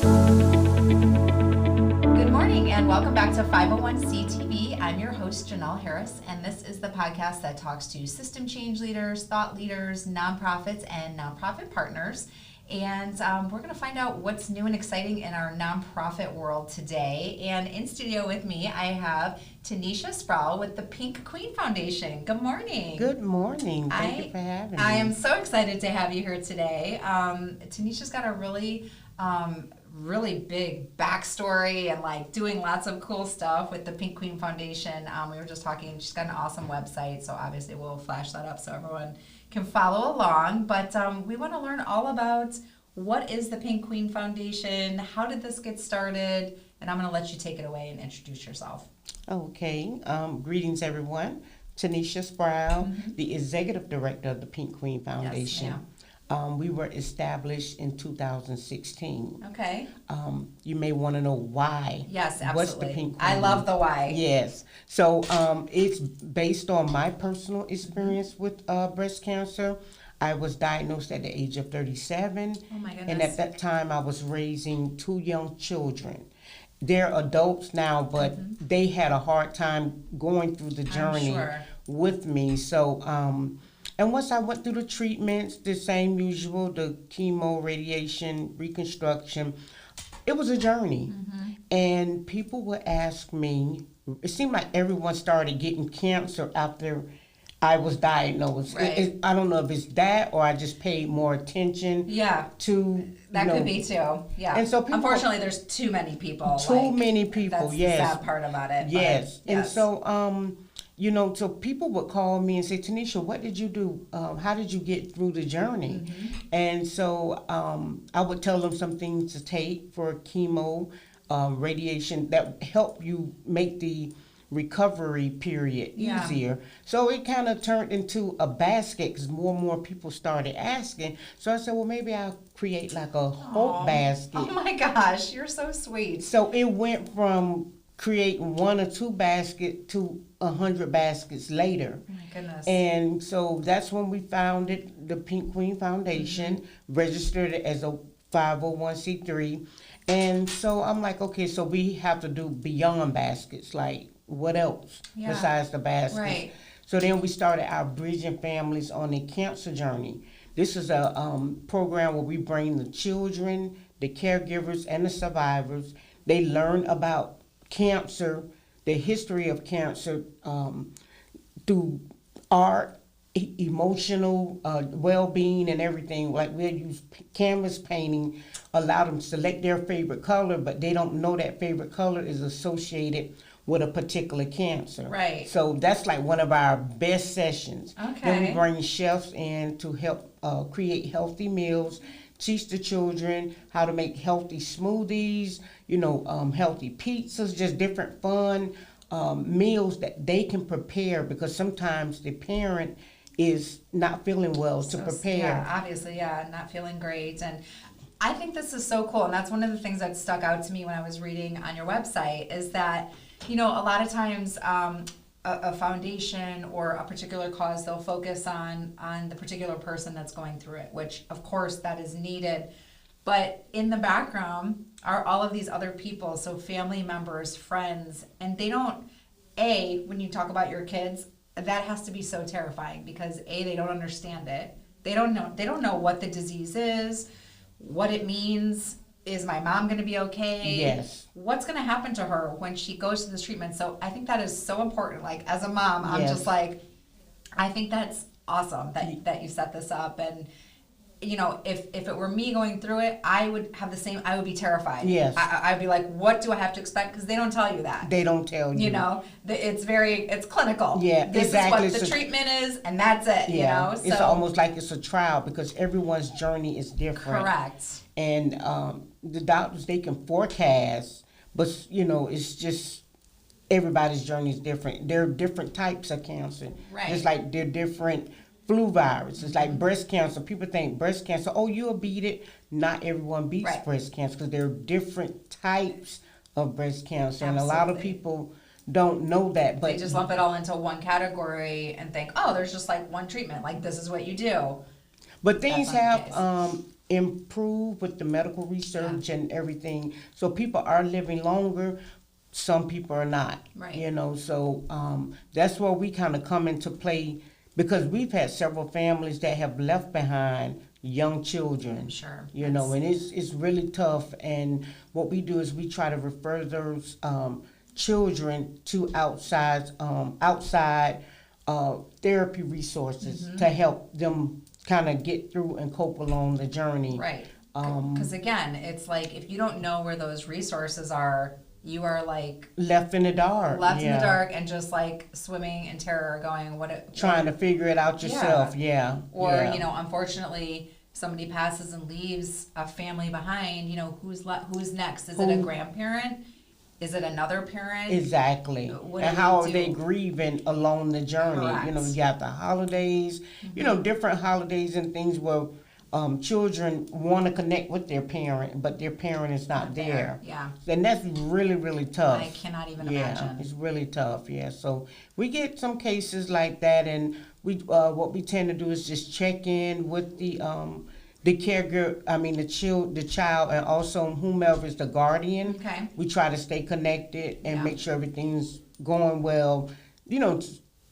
Good morning and welcome back to 501c TV. I'm your host, Janelle Harris, and this is the podcast that talks to system change leaders, thought leaders, nonprofits, and nonprofit partners. And we're going to find out what's new and exciting in our nonprofit world today. And in studio with me, I have Tenecia Sproull with the Pink Queen Foundation. Good morning. Good morning. Thank you for having me. I am so excited to have you here today. Tenecia's got a really big backstory and like doing lots of cool stuff with the Pink Queen Foundation. We were just talking, she's got an awesome website, so obviously we'll flash that up so everyone can follow along. But we want to learn all about what is the Pink Queen Foundation, how did this get started, and I'm going to let you take it away and introduce yourself. Okay. Greetings, everyone. Tenecia Sproull, the Executive Director of the Pink Queen Foundation. Yes, we were established in 2016. Okay. You may want to know why. Yes, absolutely. What's the Pink Queen? I love the why. Yes. So it's based on my personal experience with breast cancer. I was diagnosed at the age of 37. Oh my goodness. And at that time, I was raising 2 young children. They're adults now, but they had a hard time going through the journey with me. So, and once I went through the treatments, the same usual, the chemo, radiation, reconstruction, it was a journey. And people would ask me, it seemed like everyone started getting cancer after I was diagnosed. Right. I don't know if it's that or I just paid more attention to... That could be too, yeah. And so people, unfortunately, there's too many people. Many people, that's yes. That's the sad part about it. Yes. But, and so, so people would call me and say, Tenecia, what did you do? How did you get through the journey? And so I would tell them some things to take for chemo, radiation that help you make the recovery period easier. So it kind of turned into a basket because more and more people started asking. So I said, well, maybe I'll create like a hope basket. Oh my gosh, you're so sweet. So it went from creating 1 or 2 baskets to 100 baskets later. Oh my goodness. And so that's when we founded the Pink Queen Foundation, registered it as a 501c3. And so I'm like, okay, so we have to do beyond baskets, like what else besides the baskets? Right. So then we started our Bridging Families on a Cancer Journey. This is a program where we bring the children, the caregivers, and the survivors. They learn about cancer, the history of cancer, through art, emotional well-being, and everything. Like we'll use canvas painting, allow them to select their favorite color, but they don't know that favorite color is associated with a particular cancer. Right. So that's like one of our best sessions. Okay. Then we bring chefs in to help create healthy meals, teach the children how to make healthy smoothies, healthy pizzas, just different fun meals that they can prepare, because sometimes the parent is not feeling well to prepare. Yeah, obviously, not feeling great. And I think this is so cool. And that's one of the things that stuck out to me when I was reading on your website is that, a lot of times a foundation or a particular cause, they'll focus on the particular person that's going through it, which of course that is needed. But in the background are all of these other people, so family members, friends, and they don't, when you talk about your kids, that has to be so terrifying because they don't understand it. They don't know what the disease is, what it means. Is my mom going to be okay? Yes. What's going to happen to her when she goes to this treatment? So I think that is so important. Like as a mom, I'm just like, I think that's awesome that you set this up. And if it were me going through it, I would have the same. I would be terrified. Yes. I'd be like, what do I have to expect? Because they don't tell you that. They don't tell you. It's clinical. Yeah, this exactly. is what the treatment is, and that's it. So it's almost like it's a trial because everyone's journey is different. Correct. And the doctors, they can forecast, but it's just everybody's journey is different. There are different types of cancer. Right. It's like they're different flu virus. It's like breast cancer. People think breast cancer, you'll beat it. Not everyone beats breast cancer because there are different types of breast cancer. Absolutely. And a lot of people don't know that. But they just lump it all into one category and think, there's just like one treatment. Like this is what you do. But things have improved with the medical research and everything. So people are living longer. Some people are not. Right. You know, so that's where we kind of come into play, because we've had several families that have left behind young children. Sure. You know, and it's really tough. And what we do is we try to refer those children to outside therapy resources to help them kind of get through and cope along the journey. Right. Because again, it's like if you don't know where those resources are, you are like left in the dark. In the dark and just like swimming in terror, going trying to figure it out yourself. Or you know, unfortunately, somebody passes and leaves a family behind. You know, who's next? Is it a grandparent? Is it another parent? Exactly. And how are they grieving along the journey? Correct. You know, you got the holidays, you know, different holidays and things where children want to connect with their parent, but their parent is not there. Yeah. And that's really, really tough. I cannot even Yeah, imagine. it's really tough. Yeah. So we get some cases like that, and we what we tend to do is just check in with the caregiver, the child, and also whomever is the guardian. Okay. We try to stay connected and make sure everything's going well. You know,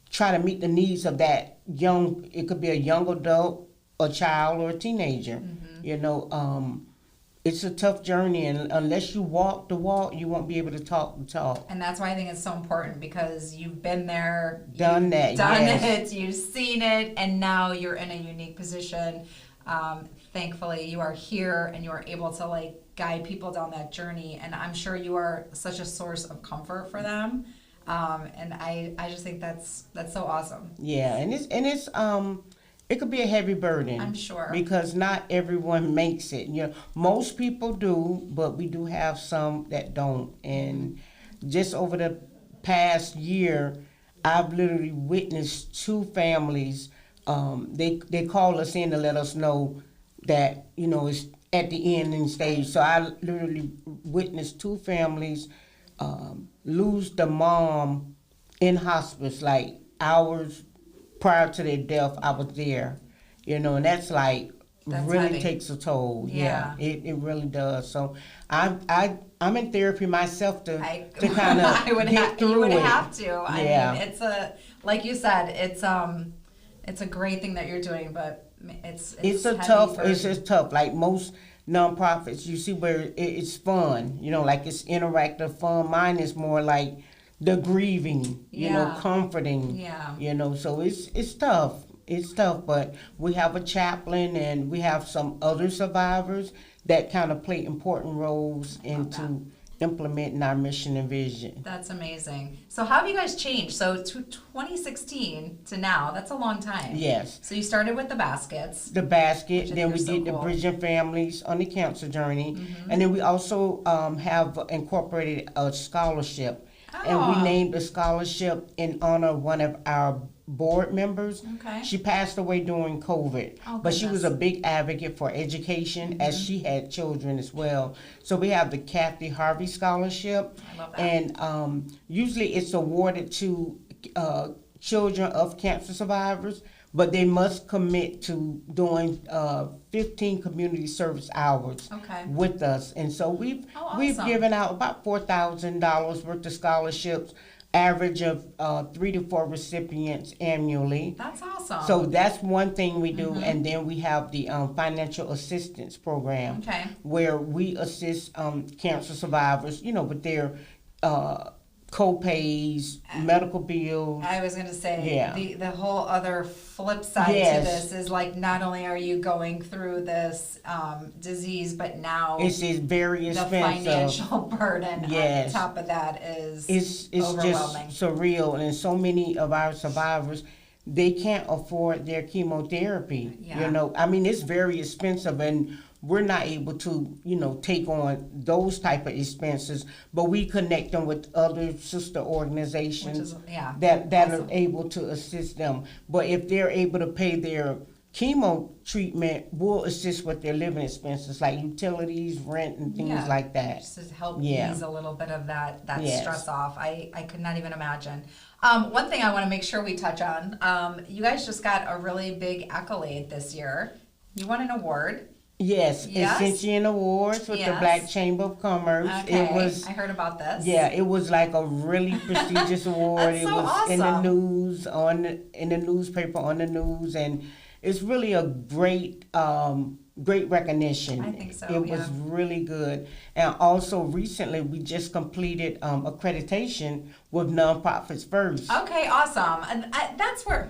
try to meet the needs of that young. It could be a young adult, a child, or a teenager. You know, it's a tough journey, and unless you walk the walk, you won't be able to talk the talk. And that's why I think it's so important, because you've been there, Done it, you've seen it, and now you're in a unique position. Thankfully, you are here and you are able to like guide people down that journey, and I'm sure you are such a source of comfort for them. And I just think that's so awesome. Yeah, and it's it could be a heavy burden. I'm sure. Because not everyone makes it. You know, most people do, but we do have some that don't. And just over the past year, I've literally witnessed 2 families. They call us in to let us know that, you know, it's at the ending stage. So I literally witnessed 2 families lose the mom in hospice, like hours prior to their death. I was there, you know, and that's like really heavy. takes a toll. Yeah. It really does. So I'm in therapy myself to kind I would of get through it. You would have to. I mean, it's like you said, it's a great thing that you're doing, but it's just tough. Like most nonprofits, you see where it's fun, you know, like it's interactive fun. Mine is more like the grieving, you know, comforting, you know, so it's tough. It's tough, but we have a chaplain and we have some other survivors that kind of play important roles into implementing our mission and vision. That's amazing. So how have you guys changed? So to 2016 to now, that's a long time. Yes. So you started with the baskets. The basket, then we did the cool. Bridging Families on the cancer journey, and then we also have incorporated a scholarship. And we named the scholarship in honor of one of our board members. Okay. She passed away during COVID, but she was a big advocate for education, as she had children as well. So we have the Kathy Harvey Scholarship. I love that. And usually it's awarded to children of cancer survivors, but they must commit to doing 15 community service hours with us. And so we've given out about $4,000 worth of scholarships, average of 3 to 4 recipients annually. That's awesome. So that's one thing we do. And then we have the financial assistance program, where we assist cancer survivors, you know, with their co-pays, medical bills. I was going to say, the whole other flip side to this is like, not only are you going through this disease, but now it's very expensive. The financial burden on top of that is it's overwhelming. Just surreal. And so many of our survivors, they can't afford their chemotherapy. You know, I mean, it's very expensive, and we're not able to, you know, take on those type of expenses, but we connect them with other sister organizations that are able to assist them. But if they're able to pay their chemo treatment, we'll assist with their living expenses, like utilities, rent, and things like that. Just to help ease a little bit of that stress off. I could not even imagine. One thing I want to make sure we touch on, you guys just got a really big accolade this year. You won an award Yes, Yes? Ascension Awards with the Yes. Black Chamber of Commerce. Okay, It was, I heard about this. yeah, it was like a really prestigious award. That's It so was in the awesome. news, in the newspaper, on the news, and it's really a great recognition. I think so, It was yeah. really good. And also recently we just completed accreditation with Nonprofits First. Okay, awesome. And that's where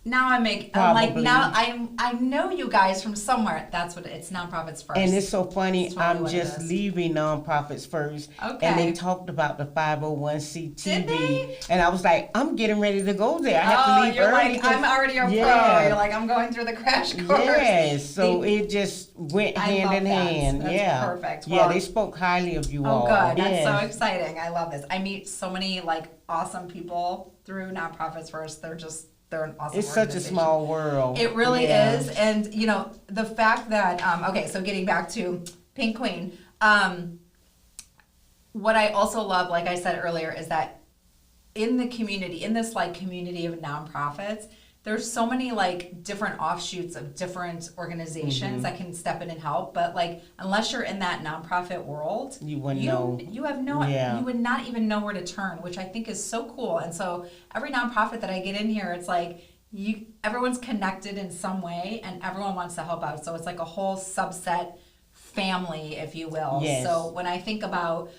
now I'm like Probably. now I know you guys from somewhere. That's what it's Nonprofits First. And it's so funny, That's totally I'm what it just is. leaving Nonprofits First. Okay. And they talked about the 501c Did they? And I was like, I'm getting ready to go there. I have to leave you're early. like, I'm already a pro. Yeah. You're like, I'm going through the crash course. Yes, so it just went I hand love in that. hand. That's yeah. perfect. Yeah, Well, they spoke highly of you Oh, all. good. That's Yes. so exciting. I love this. I meet so many like awesome people through Nonprofits First. They're an awesome It's such a organization. small world. It really Yeah. is. And, you know, the fact that, okay, so getting back to Pink Queen, what I also love, like I said earlier, is that in the community, in this like community of nonprofits, there's so many like different offshoots of different organizations that can step in and help. But like, unless you're in that nonprofit world, You wouldn't know. you have no, Yeah. you would not even know where to turn, which I think is so cool. And so every nonprofit that I get in here, it's like everyone's connected in some way, and everyone wants to help out. So it's like a whole subset family, if you will. Yes. So when I think about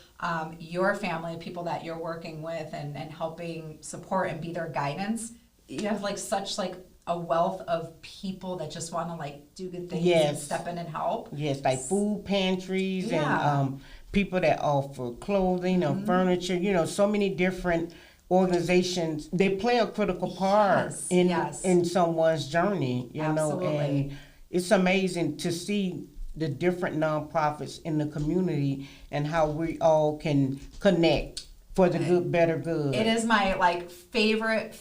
your family, people that you're working with and helping support and be their guidance, you have like such like a wealth of people that just want to like do good things and Yes. step in and help. Yes, like food pantries Yeah. and people that offer clothing and furniture. You know, so many different organizations. They play a critical part Yes, in yes. in someone's journey. You know, Absolutely. and it's amazing to see the different nonprofits in the community and how we all can connect for the good, better good. It is my like favorite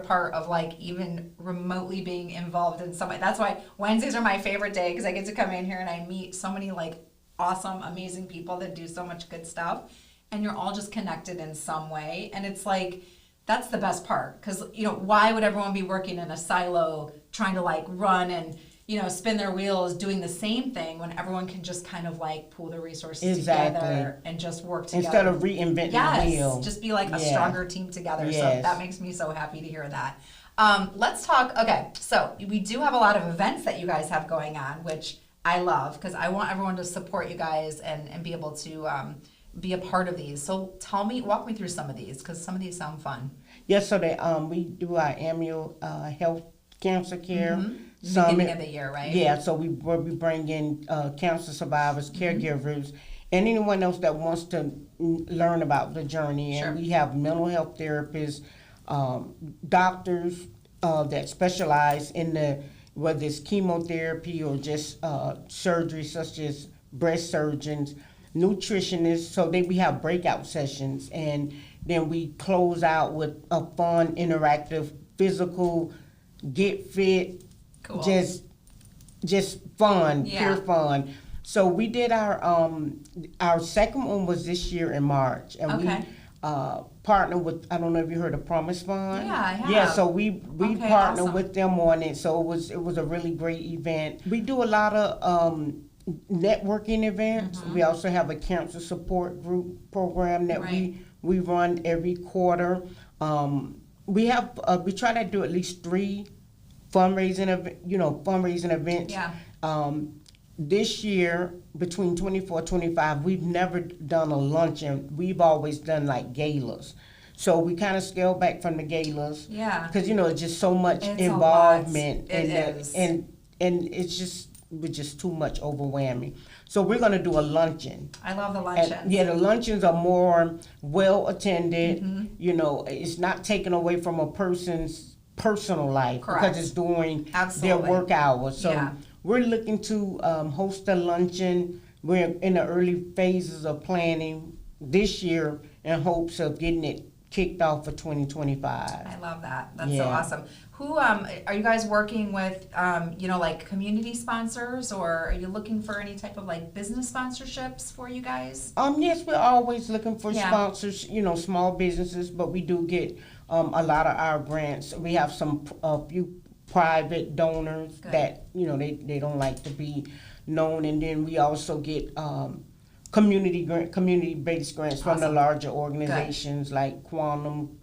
part of like even remotely being involved in something. That's why Wednesdays are my favorite day, because I get to come in here and I meet so many like awesome, amazing people that do so much good stuff, and you're all just connected in some way. And it's like, that's the best part, because you know, why would everyone be working in a silo trying to like run and, you know, spin their wheels doing the same thing when everyone can just kind of like pool their resources Exactly. together and just work together Instead of reinventing the wheel. just be like a Yeah. stronger team together. So Yes. that makes me so happy to hear that. Let's talk. Okay, so we do have a lot of events that you guys have going on, which I love, because I want everyone to support you guys and be able to be a part of these. So walk me through some of these, because some of these sound fun. Yes, so we do our annual health cancer care Beginning of the year, right? Yeah, so we bring in cancer survivors, caregivers, and anyone else that wants to learn about the journey. Sure. And we have mental health therapists, doctors that specialize in whether it's chemotherapy or just surgery, such as breast surgeons, nutritionists. So we have breakout sessions, and then we close out with a fun, interactive, physical, get fit. Cool. Just fun, Yeah. pure fun. So we did our second one was this year in March, and Okay. we partnered with, I don't know if you heard of Promise Fund. Yeah, I have. Yeah, so we Okay, partnered awesome. with them on it. So it was a really great event. We do a lot of networking events. We also have a cancer support group program that Right. we run every quarter. We try to do at least 3 fundraising events. Yeah. This year, between 24 25, we've never done a luncheon. We've always done like galas. So we kind of scaled back from the galas. Yeah. Because, it's just so much It's a involvement. lot. It is. And it's just too much overwhelming. So we're going to do a luncheon. I love the And, luncheons. yeah, the luncheons are more well attended. Mm-hmm. It's not taken away from a person's personal life Correct. because it's during Absolutely. their work hours. So Yeah. we're looking to host a luncheon. We're in the early phases of planning this year in hopes of getting it kicked off for 2025. I love that. That's so Yeah. awesome. Who are you guys working with? Like community sponsors, or are you looking for any type of like business sponsorships for you guys? Yes, we're always looking for Yeah. sponsors, small businesses, but we do get a lot of our grants. We have a few private donors Good. that, they don't like to be known, and then we also get community-based grants from the Awesome. larger organizations like Quantum,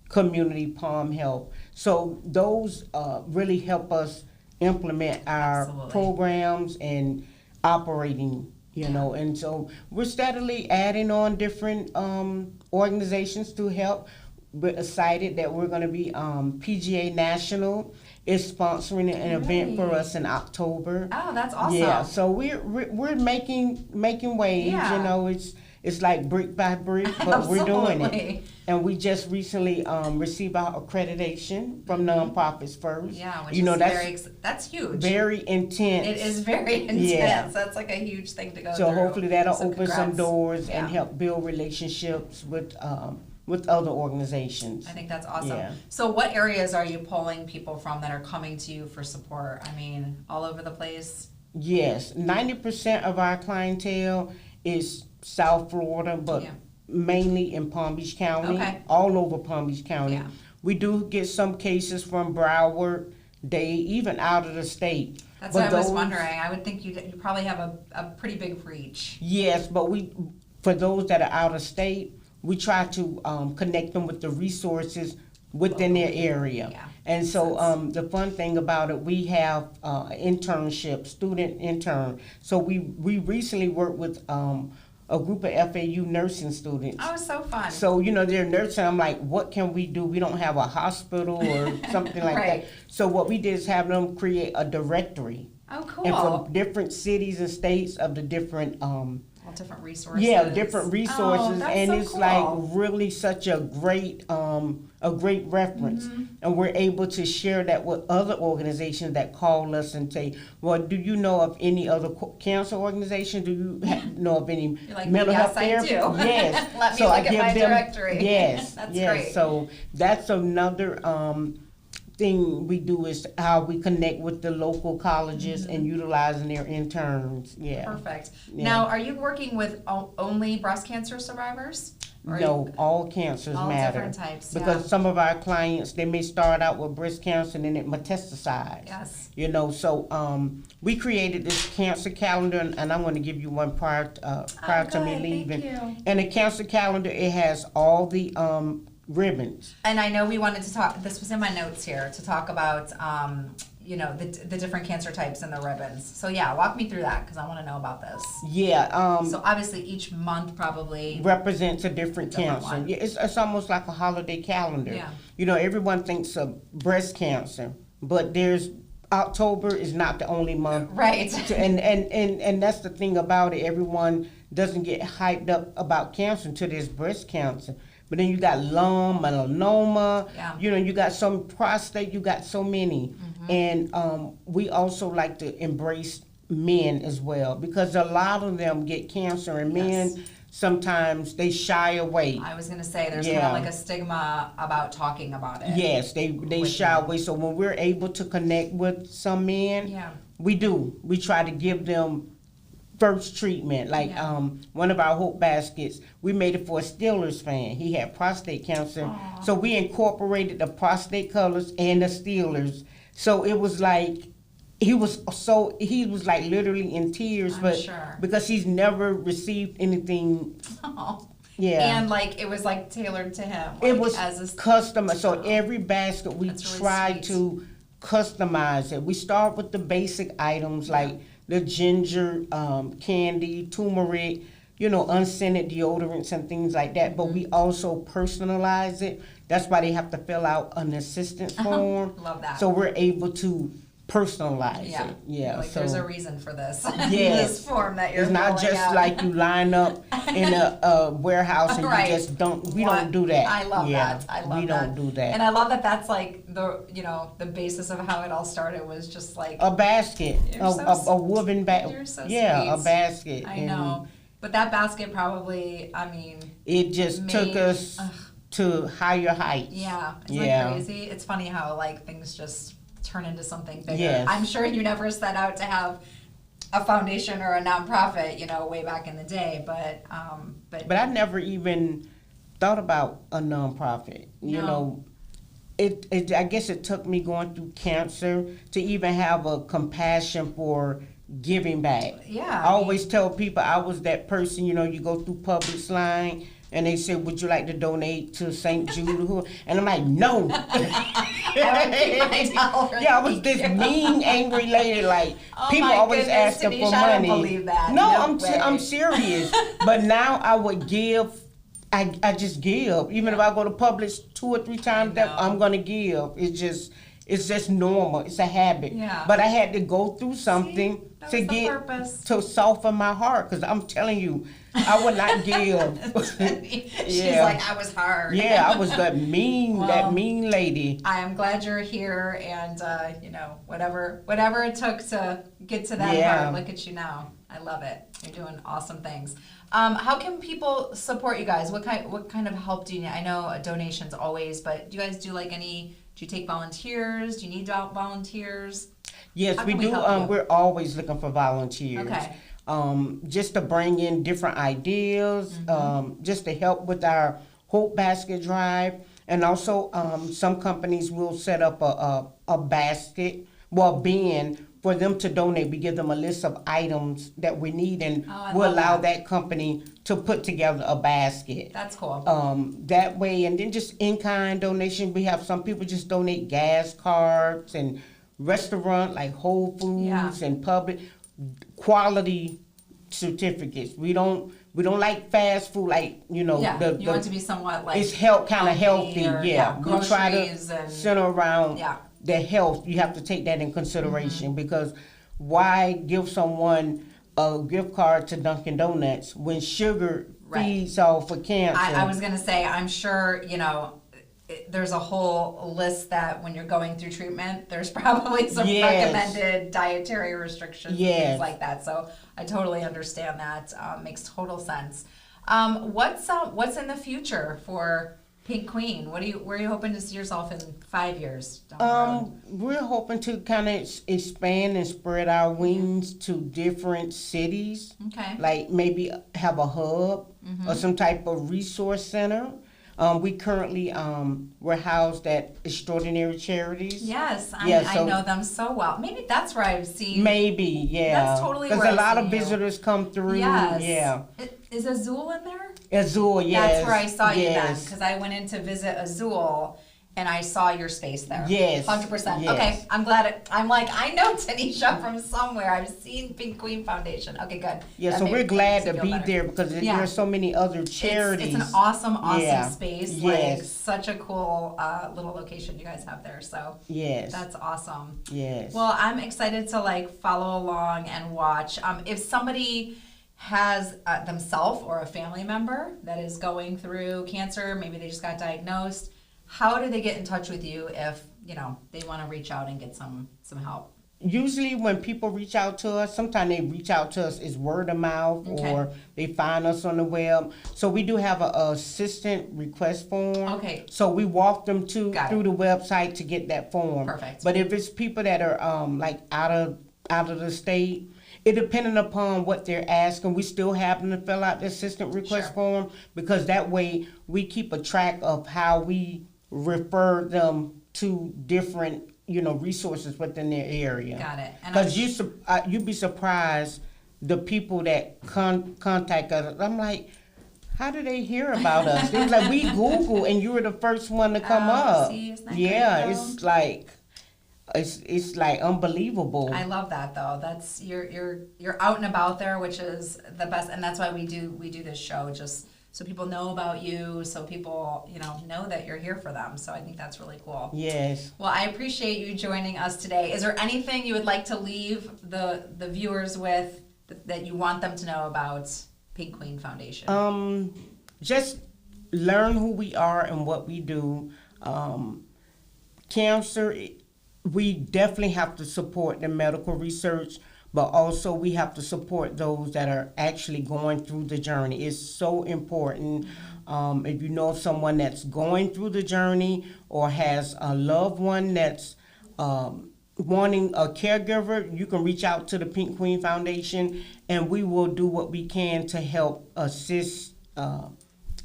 Community, Palm Health. So those really help us implement our Absolutely. programs and operating, you know, and so we're steadily adding on different organizations to help. We're excited that we're going to be PGA National is sponsoring an event for us in October. Oh, that's awesome. Yeah, so we're making waves. Yeah. You know, it's like brick by brick, but we're doing Absolutely. it. And we just recently received our accreditation from Nonprofits First. Yeah, which you know, is that's huge. very intense. It is very intense. Yeah. That's like a huge thing to go So through. hopefully that'll So open some congrats. doors Yeah. and help build relationships with other organizations. I think that's awesome. Yeah. So what areas are you pulling people from that are coming to you for support? I mean, all over the place? Yes, 90% of our clientele is South Florida, but Yeah. mainly in Palm Beach County, Okay. all over Palm Beach County. Yeah. We do get some cases from Broward, Dade, even out of the state. That's But what I was those- wondering. I would think you probably have a pretty big reach. Yes, but for those that are out of state, we try to connect them with the resources within their area. Yeah. And so Makes the fun thing about it, we have internship, student intern. So we recently worked with a group of FAU nursing students. Oh, so fun. So, you know, they're nursing. I'm like, what can we do? We don't have a hospital or something like Right. that. So what we did is have them create a directory. Oh, cool. And from different cities and states of the different All different resources. yeah, different resources, Oh, that's and so it's cool. like really such a great reference, Mm-hmm. and we're able to share that with other organizations that call us and say, well, do you know of any other cancer organization? Do you know of any You're like, mental yes, health I therapy? do. Yes. Let me So I look at give my them- directory. Yes, That's yes. great. So that's another thing we do is how we connect with the local colleges and utilizing their interns. Yeah. Perfect. Yeah. Now, are you working with only breast cancer survivors? Or are No, you- all cancers all matter. different types, Because yeah. some of our clients, they may start out with breast cancer and then it metastasizes. Yes. You know, so we created this cancer calendar, and I'm going to give you one prior to me good, leaving. thank you. And the cancer calendar, it has all the ribbons. And I know we wanted to talk, this was in my notes here, to talk about, you know, the different cancer types and the ribbons. So yeah, walk me through that, because I want to know about this. Yeah. So obviously each month probably, Represents a different Different cancer. one. Yeah, it's almost like a holiday calendar. Yeah. You know, everyone thinks of breast cancer, but October is not the only month. right. And that's the thing about it. Everyone doesn't get hyped up about cancer until there's breast cancer. But then you got lung, melanoma, Yeah. you know, you got some prostate, you got so many. And we also like to embrace men as well, because a lot of them get cancer, and Yes. men sometimes they shy away. I was going to say, there's Yeah. kind of like a stigma about talking about it. Yes, they With shy men. away. So when we're able to connect with some men, Yeah. we do. We try to give them first treatment. Like Yeah. one of our Hope Baskets, we made it for a Steelers fan. He had prostate cancer. Aw. So we incorporated the prostate colors and the Steelers. So it was like he was like literally in tears, I'm but sure. because he's never received anything. Oh. Yeah. And like it was like tailored to him. It like, was as a custom. So Oh. every basket we That's really try sweet. to customize it. We start with the basic items like the ginger candy, turmeric, you know, unscented deodorants and things like that. But we also personalize it. That's why they have to fill out an assistance form. Love that. So we're able to personalize yeah. it. Yeah. Like so there's a reason for this. Yes. This form that you're it's not filling just out. like you line up in a warehouse and Right. you just don't. We What? don't do that. I love Yeah, that. I love we that. don't do that. And I love that that's like the basis of how it all started was just like A basket, You're a, so a wooden basket. You're so Yeah, sweet. a basket. I And know. But that basket probably, I mean, It just took made- us ugh. to higher heights. yeah. Isn't Yeah. that crazy? It's funny how like things just turn into something bigger. Yes. I'm sure you never set out to have a foundation or a nonprofit, you know, way back in the day, but But I never even thought about a nonprofit. You No. know, I guess it took me going through cancer to even have a compassion for giving back. Yeah. I always tell people I was that person, you know, you go through Publix line and they say, would you like to donate to St. Jude? And I'm like, no. Yeah, I was this mean, angry lady. Like, people always asking for money. I don't believe that. No, I'm serious. But now I would give. I just give. Even if I go to Publix 2 or 3 times, I'm gonna give. It's just normal. It's a habit. Yeah. But I had to go through something to soften my heart. Because I'm telling you, I would not give. She's like, I was hard. Yeah, I was that mean lady. I am glad you're here, and you know, whatever it took to get to that part. Look at you now. I love it. You're doing awesome things. How can people support you guys? What kind of help do you need? I know donations always, but do you guys do do you take volunteers? Do you need volunteers? Yes, we do. We're always looking for volunteers. Okay. Just to bring in different ideas, just to help with our Hope Basket Drive. And also, some companies will set up a basket, bin, for them to donate. We give them a list of items that we need, and we'll allow that company to put together a basket. That's cool. That way, and then just in-kind donation. We have some people just donate gas cards and restaurant like Whole Foods and Public quality certificates. We don't like fast food, like, you know. Yeah, you want it to be somewhat like it's kind of healthy. We try to and center around the health. You have to take that in consideration, because why give someone a gift card to Dunkin' Donuts when sugar feeds off for cancer? I was going to say, I'm sure, you know, there's a whole list that when you're going through treatment, there's probably some recommended dietary restrictions and things like that. So I totally understand that. Makes total sense. What's in the future for Pink Queen? Where are you hoping to see yourself in 5 years down the road? We're hoping to kind of expand and spread our wings to different cities. Okay. Like maybe have a hub or some type of resource center. We currently we're housed at Extraordinary Charities. Yes, I know them so well. Maybe that's where I've seen. Maybe, That's totally where because a lot of visitors come through. Yes. Yeah. Is Azul in there? Azul, yes. That's where I saw you then, because I went in to visit Azul and I saw your space there. Yes. 100%. Yes. Okay, I'm glad. I'm like, I know Tenecia from somewhere. I've seen Pink Queen Foundation. Okay, good. Yeah, so we're glad to be there, because there are so many other charities. It's an awesome space. Like, such a cool little location you guys have there. So that's awesome. Yes. Well, I'm excited to follow along and watch. If somebody has themselves or a family member that is going through cancer, maybe they just got diagnosed, how do they get in touch with you if, you know, they want to reach out and get some help? Usually when people reach out to us, sometimes they reach out to us is word of mouth, or they find us on the web. So we do have an assistant request form. Okay. So we walk them through the website to get that form. Perfect. But if it's people that are out of the state, it depending upon what they're asking, we still have them to fill out the assistant request form, because that way we keep a track of how we refer them to different, you know, resources within their area. Got it. Because you'd be surprised the people that contact us. I'm like, how do they hear about us? It's like we Google and you were the first one to come up. See, isn't that great, it's like unbelievable. I love that though. That's you're out and about there, which is the best, and that's why we do this show, just so people know about you, so people, you know that you're here for them. So I think that's really cool. Yes. Well, I appreciate you joining us today. Is there anything you would like to leave the viewers with that you want them to know about Pink Queen Foundation? Just learn who we are and what we do. Cancer, we definitely have to support the medical research, but also we have to support those that are actually going through the journey. It's so important. If you know someone that's going through the journey or has a loved one that's wanting a caregiver, you can reach out to the Pink Queen Foundation, and we will do what we can to help assist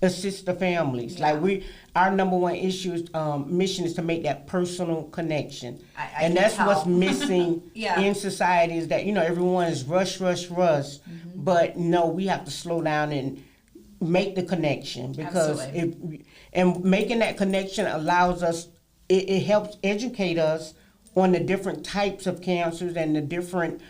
assist the families. Yeah. Like our number one mission is to make that personal connection. I And can that's tell. what's missing Yeah. in society, is that, everyone is rush. But no, we have to slow down and make the connection, because making that connection allows us, it helps educate us on the different types of cancers and the different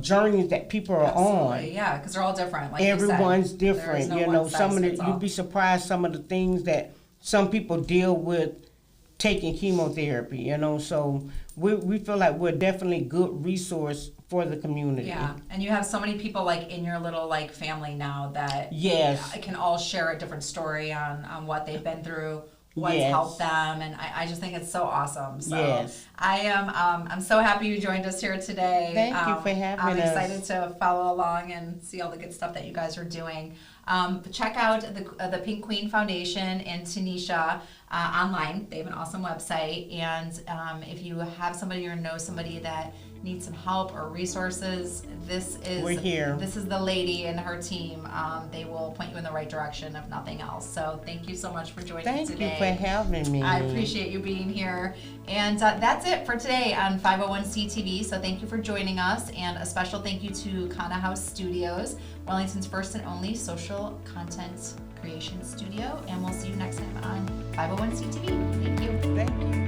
journeys that people are on. Yeah, because they're all different. Like Everyone's you said, different. there is no one size Some of fits all. you'd be surprised some of the things that some people deal with taking chemotherapy. So we feel like we're definitely a good resource for the community. Yeah, and you have so many people like in your little like family now that Yes. can all share a different story on what they've been through, what's Yes. helped them, and I just think it's so awesome. So Yes. I'm so happy you joined us here today. Thank you for having I'm us. excited to follow along and see all the good stuff that you guys are doing. Check out the Pink Queen Foundation in Tenecia online. They have an awesome website, and if you have somebody or know somebody that needs some help or resources, We're here. This is the lady and her team. They will point you in the right direction if nothing else. So thank you so much for joining today. Thank you for having me. I appreciate you being here. And that's it for today on 501c TV. So thank you for joining us, and a special thank you to Kana House Studios, Wellington's first and only social content creation studio. And we'll see you next time on 501c TV. Thank you. Thank you.